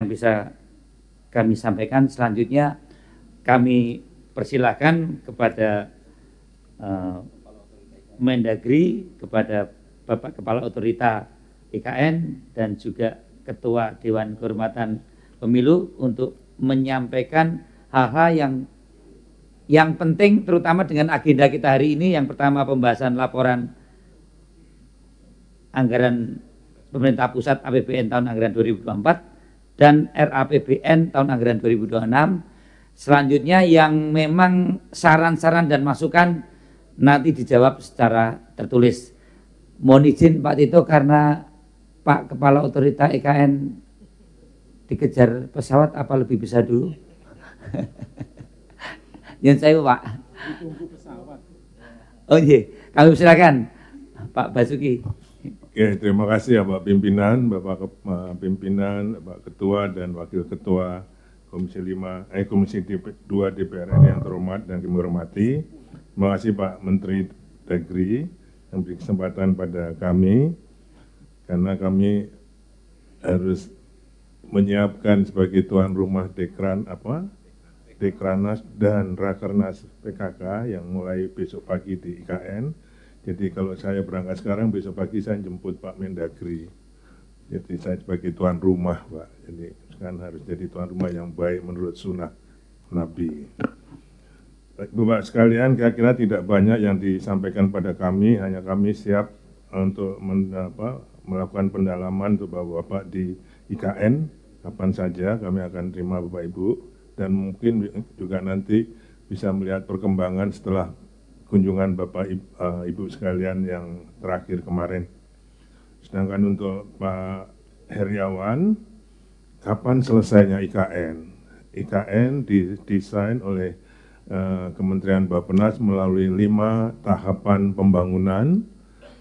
bisa kami sampaikan. Selanjutnya kami persilahkan kepada Mendagri, kepada Bapak Kepala Otorita IKN dan juga Ketua Dewan Kehormatan Pemilu untuk menyampaikan hal-hal yang penting, terutama dengan agenda kita hari ini. Yang pertama, pembahasan laporan anggaran pemerintah pusat APBN tahun anggaran 2024 dan RAPBN tahun anggaran 2026. Selanjutnya yang memang saran-saran dan masukan nanti dijawab secara tertulis. Mohon izin Pak Tito, karena Pak Kepala Otorita IKN dikejar pesawat, apa lebih bisa dulu? Yang saya Pak. Ditunggu pesawat. Oh iya, kami silakan Pak Basuki. Oke, terima kasih ya Pak Pimpinan, Bapak Pimpinan, Pak Ketua dan Wakil Ketua Komisi 2 DPR RI yang terhormat dan kami hormati. Terima kasih Pak Menteri Dagri yang beri kesempatan pada kami, karena kami harus menyiapkan sebagai tuan rumah Dekranas dan Rakernas PKK yang mulai besok pagi di IKN. Jadi kalau saya berangkat sekarang, besok pagi saya jemput Pak Mendagri. Jadi saya sebagai tuan rumah Pak, jadi kan harus jadi tuan rumah yang baik menurut sunnah Nabi. Bapak sekalian, kira-kira tidak banyak yang disampaikan pada kami, hanya kami siap untuk melakukan pendalaman untuk Bapak di IKN. Kapan saja kami akan terima Bapak Ibu, dan mungkin juga nanti bisa melihat perkembangan setelah kunjungan Bapak Ibu sekalian yang terakhir kemarin. Sedangkan untuk Pak Heriawan, kapan selesainya IKN? IKN didesain oleh Kementerian Bappenas melalui 5 tahapan pembangunan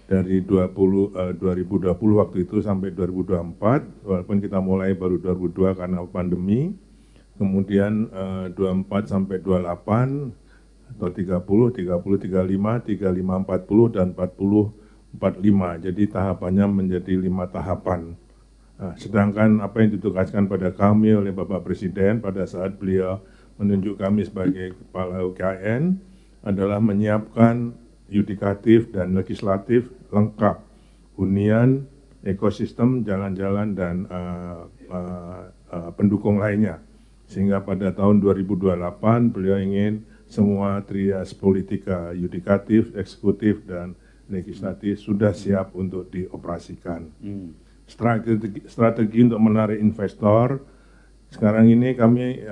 dari 2020 waktu itu sampai 2024, walaupun kita mulai baru 2022 karena pandemi, kemudian 24 sampai 28 atau 30, 35, 40 dan 40, 45. Jadi tahapannya menjadi 5 tahapan. Nah, sedangkan apa yang ditugaskan pada kami oleh Bapak Presiden pada saat beliau menunjuk kami sebagai Kepala UKN adalah menyiapkan yudikatif dan legislatif lengkap, hunian, ekosistem, jalan-jalan, dan pendukung lainnya. Sehingga pada tahun 2028 beliau ingin semua trias politika, yudikatif, eksekutif, dan legislatif sudah siap untuk dioperasikan. Strategi untuk menarik investor, sekarang ini kami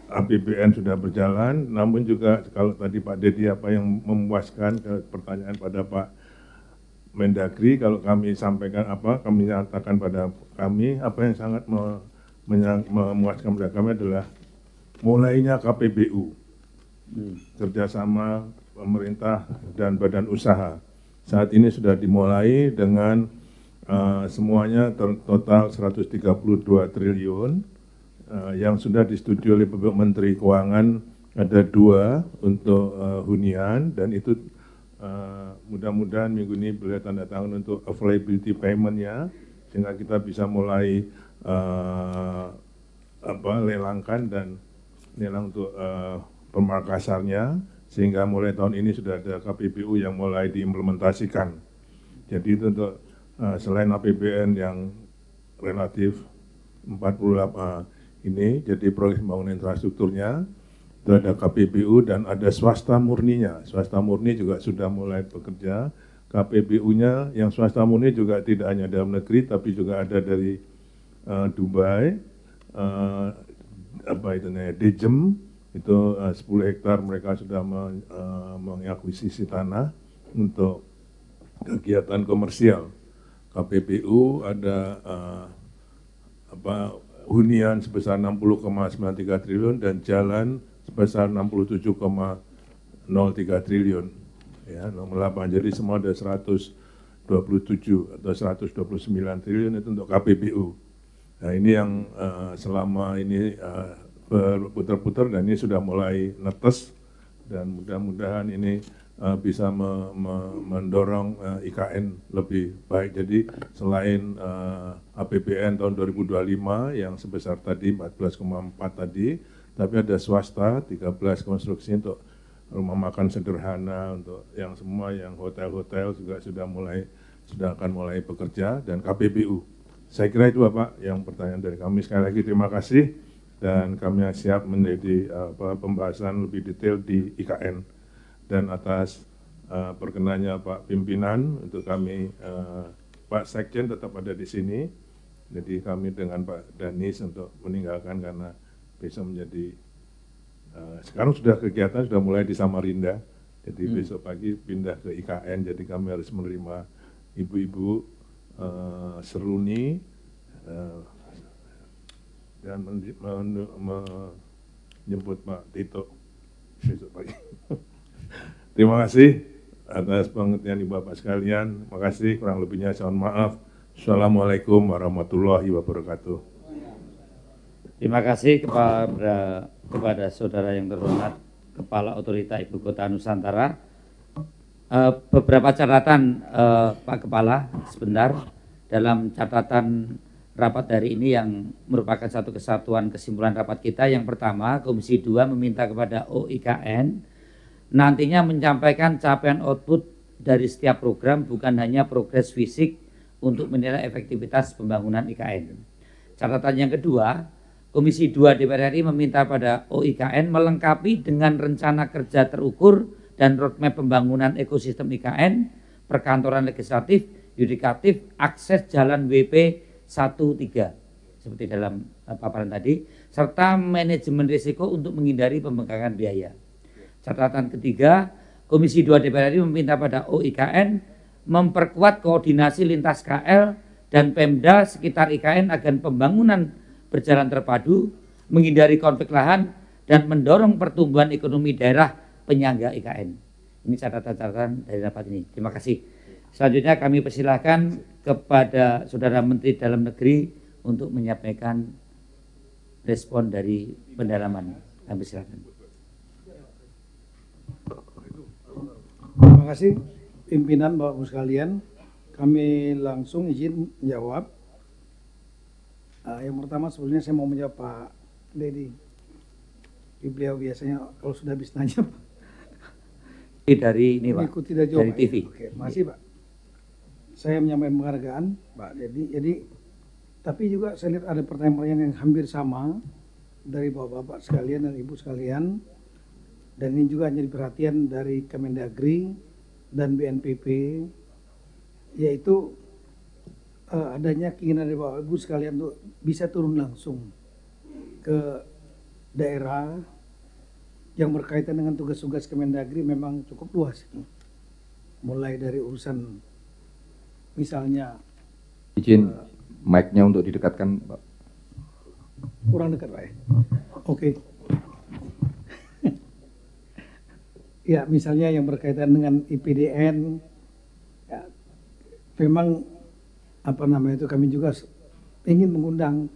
APBN sudah berjalan, namun juga kalau tadi Pak Dedi apa yang memuaskan pertanyaan pada Pak Mendagri, kalau kami sampaikan kami nyatakan pada kami, apa yang sangat memuaskan pada kami adalah mulainya KPBU, kerjasama pemerintah dan badan usaha. Saat ini sudah dimulai dengan semuanya total 132 triliun yang sudah disetujui oleh Bapak Menteri Keuangan. Ada 2 untuk hunian, dan itu mudah-mudahan minggu ini beliau tanda tangan untuk availability payment-nya, sehingga kita bisa mulai lelangkan dan lelang untuk pemarkasarnya, sehingga mulai tahun ini sudah ada KPBU yang mulai diimplementasikan. Jadi itu untuk selain APBN yang relatif 48 ini, jadi proyek pembangunan infrastrukturnya, itu ada KPBU dan ada swasta murninya. Swasta murni juga sudah mulai bekerja. KPBU-nya yang swasta murni juga tidak hanya dalam negeri, tapi juga ada dari Dubai, Dejem, itu 10 hektar mereka sudah mengakuisisi tanah untuk kegiatan komersial. KPBU ada hunian sebesar 60,93 triliun dan jalan sebesar 67,03 triliun. Ya, nomor 8. Jadi semua ada 127 atau 129 triliun itu untuk KPBU. Nah, ini yang selama ini berputar-putar dan ini sudah mulai netes, dan mudah-mudahan ini bisa mendorong IKN lebih baik. Jadi selain APBN tahun 2025 yang sebesar tadi 14,4 tadi, tapi ada swasta 13 konstruksi untuk rumah makan sederhana, untuk yang semua yang hotel-hotel juga sudah akan mulai bekerja, dan KPBU. Saya kira itu Bapak yang pertanyaan dari kami. Sekali lagi terima kasih, dan kami siap menjadi pembahasan lebih detail di IKN. Dan atas perkenannya Pak Pimpinan, untuk kami Pak Sekjen tetap ada di sini. Jadi kami dengan Pak Danis untuk meninggalkan karena besok menjadi sekarang sudah kegiatan sudah mulai di Samarinda. Jadi besok pagi pindah ke IKN. Jadi kami harus menerima ibu-ibu seruni dan menjemput Pak Tito besok pagi. Terima kasih atas pengertian Ibu Bapak sekalian. Terima kasih, kurang lebihnya mohon maaf. Assalamualaikum warahmatullahi wabarakatuh. Terima kasih kepada saudara yang terhormat Kepala Otorita Ibu Kota Nusantara. Beberapa catatan Pak Kepala sebentar dalam catatan rapat hari ini yang merupakan satu kesatuan kesimpulan rapat kita. Yang pertama, Komisi 2 meminta kepada OIKN nantinya menyampaikan capaian output dari setiap program, bukan hanya progres fisik untuk menilai efektivitas pembangunan IKN. Catatan yang kedua, Komisi 2 DPR RI meminta pada OIKN melengkapi dengan rencana kerja terukur dan roadmap pembangunan ekosistem IKN, perkantoran legislatif, yudikatif, akses jalan WP 13 seperti dalam paparan tadi, serta manajemen risiko untuk menghindari pembengkakan biaya. Catatan ketiga, Komisi 2 DPR RI meminta pada OIKN memperkuat koordinasi lintas KL dan Pemda sekitar IKN agar pembangunan berjalan terpadu, menghindari konflik lahan, dan mendorong pertumbuhan ekonomi daerah penyangga IKN. Ini catatan-catatan dari rapat ini. Terima kasih. Selanjutnya kami persilahkan kepada Saudara Menteri Dalam Negeri untuk menyampaikan respon dari pendalaman. Kami silakan. Terima kasih pimpinan Bapak Ibu sekalian. Kami langsung izin menjawab. Yang pertama sebelumnya saya mau menjawab Pak Dedi. Beliau biasanya kalau sudah habis nanya dari ini Pak, ikuti dari TV. Oke, makasih Pak. Saya menyampaikan penghargaan Pak Dedi. Jadi tapi juga saya lihat ada pertanyaan-pertanyaan yang hampir sama dari Bapak-bapak sekalian dan Ibu sekalian. Dan ini juga jadi perhatian dari Kemendagri dan BNPB, yaitu adanya keinginan dari Bapak Ibu sekalian untuk bisa turun langsung ke daerah yang berkaitan dengan tugas-tugas Kemendagri memang cukup luas. Mulai dari urusan misalnya izin mic-nya untuk didekatkan Pak. Kurang dekat Pak ya? Oke. Ya, misalnya yang berkaitan dengan IPDN, ya, memang kami juga ingin mengundang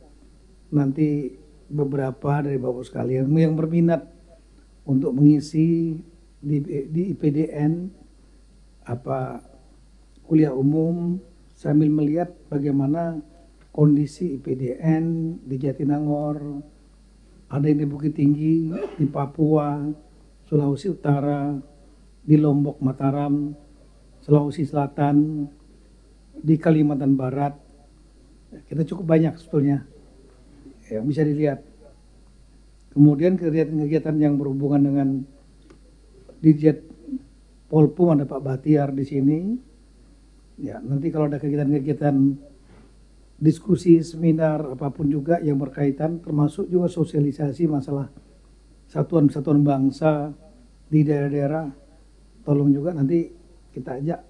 nanti beberapa dari Bapak sekalian yang berminat untuk mengisi di IPDN kuliah umum sambil melihat bagaimana kondisi IPDN di Jatinangor, ada yang di Bukit Tinggi, di Papua, Sulawesi Utara, di Lombok, Mataram, Sulawesi Selatan, di Kalimantan Barat. Kita cukup banyak sebetulnya yang bisa dilihat. Kemudian kegiatan-kegiatan yang berhubungan dengan Dirjen Polpum, ada Pak Batiar di sini. Ya, nanti kalau ada kegiatan-kegiatan diskusi, seminar, apapun juga yang berkaitan, termasuk juga sosialisasi masalah satuan-satuan bangsa di daerah-daerah, tolong juga nanti kita ajak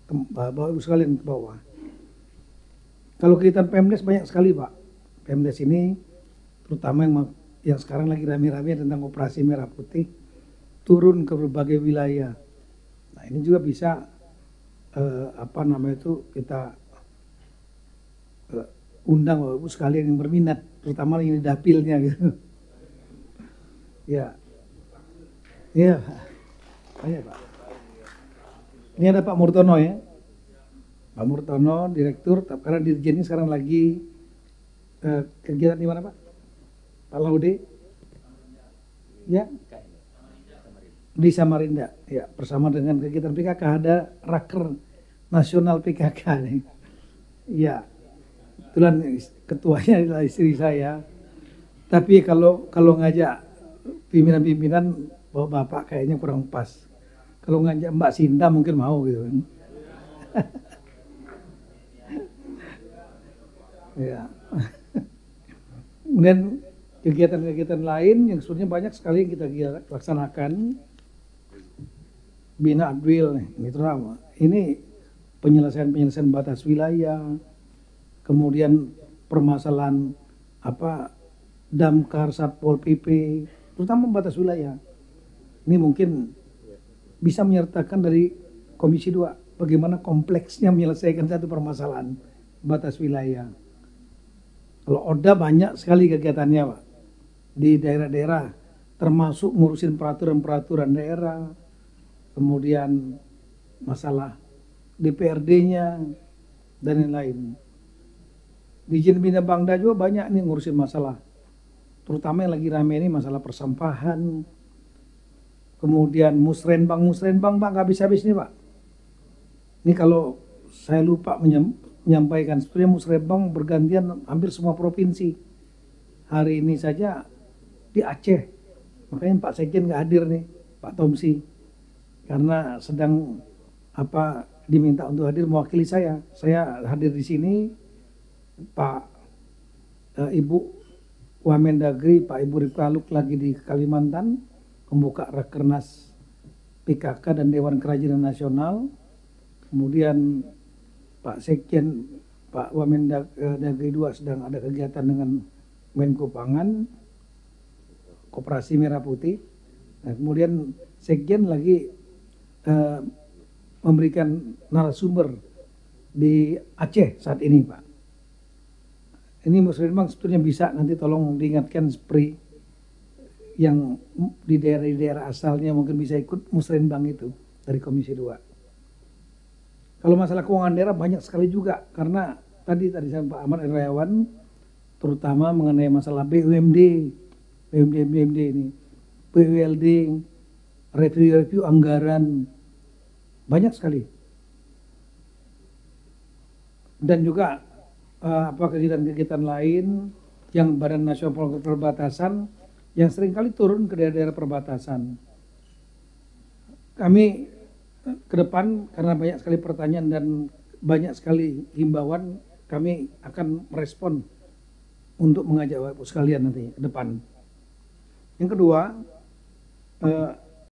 Bapak Ibu sekalian ke bawah. Kalau kegiatan Pemdes banyak sekali Pak. Pemdes ini terutama yang sekarang lagi rame-rame tentang operasi merah putih, turun ke berbagai wilayah. Nah ini juga bisa kita undang Bapak Ibu sekalian yang berminat, terutama yang di dapilnya gitu. Ya, banyak Pak. Ini ada Pak Murtono ya. Pak Murtono, direktur, karena dirjen ini sekarang lagi kegiatan di mana Pak? Pak Laude? Ya, di Samarinda. Ya, bersama dengan kegiatan PKK ada Raker Nasional PKK nih. Ya, kebetulan ketuanya adalah istri saya. Tapi kalau ngajak pimpinan-pimpinan bapak kayaknya kurang pas. Kalau ngajak Mbak Sinta mungkin mau gitu kan. Ya. Kemudian kegiatan-kegiatan lain yang sebenarnya banyak sekali yang kita laksanakan. Bina Adwil ini terutama. Ini penyelesaian batas wilayah, kemudian permasalahan Damkar, Satpol PP, terutama batas wilayah. Ini mungkin bisa menyertakan dari Komisi 2 bagaimana kompleksnya menyelesaikan satu permasalahan batas wilayah. Kalau Oda banyak sekali kegiatannya Pak di daerah-daerah, termasuk ngurusin peraturan-peraturan daerah, kemudian masalah DPRD-nya dan lain-lain. Di Dijen Bina Bangda juga banyak nih ngurusin masalah, terutama yang lagi rame ini masalah persampahan. Kemudian musrenbang Pak nggak habis-habis nih Pak. Ini kalau saya lupa menyampaikan, sebenarnya musrenbang bergantian hampir semua provinsi. Hari ini saja di Aceh, makanya Pak Sekjen nggak hadir nih, Pak Tomsi, karena sedang diminta untuk hadir mewakili saya. Saya hadir di sini, Pak Ibu Wamendagri, Pak Ibu Ripkaluk lagi di Kalimantan membuka Rakernas PKK dan Dewan Kerajinan Nasional. Kemudian Pak Sekjen, Pak Wamendagri 2 sedang ada kegiatan dengan Menko Pangan, Koperasi Merah Putih. Nah, kemudian Sekjen lagi memberikan narasumber di Aceh saat ini Pak. Ini musrenbang sebetulnya bisa nanti tolong diingatkan Spri yang di daerah asalnya mungkin bisa ikut musrenbang itu dari Komisi 2. Kalau masalah keuangan daerah banyak sekali juga, karena tadi sama Pak Ahmad Irawan terutama mengenai masalah BUMD ini, PULD, review anggaran, banyak sekali. Dan juga kegiatan-kegiatan lain yang Badan Nasional Perbatasan yang seringkali turun ke daerah-daerah perbatasan. Kami ke depan karena banyak sekali pertanyaan dan banyak sekali himbauan, kami akan merespon untuk mengajak Bapak sekalian nanti ke depan. Yang kedua,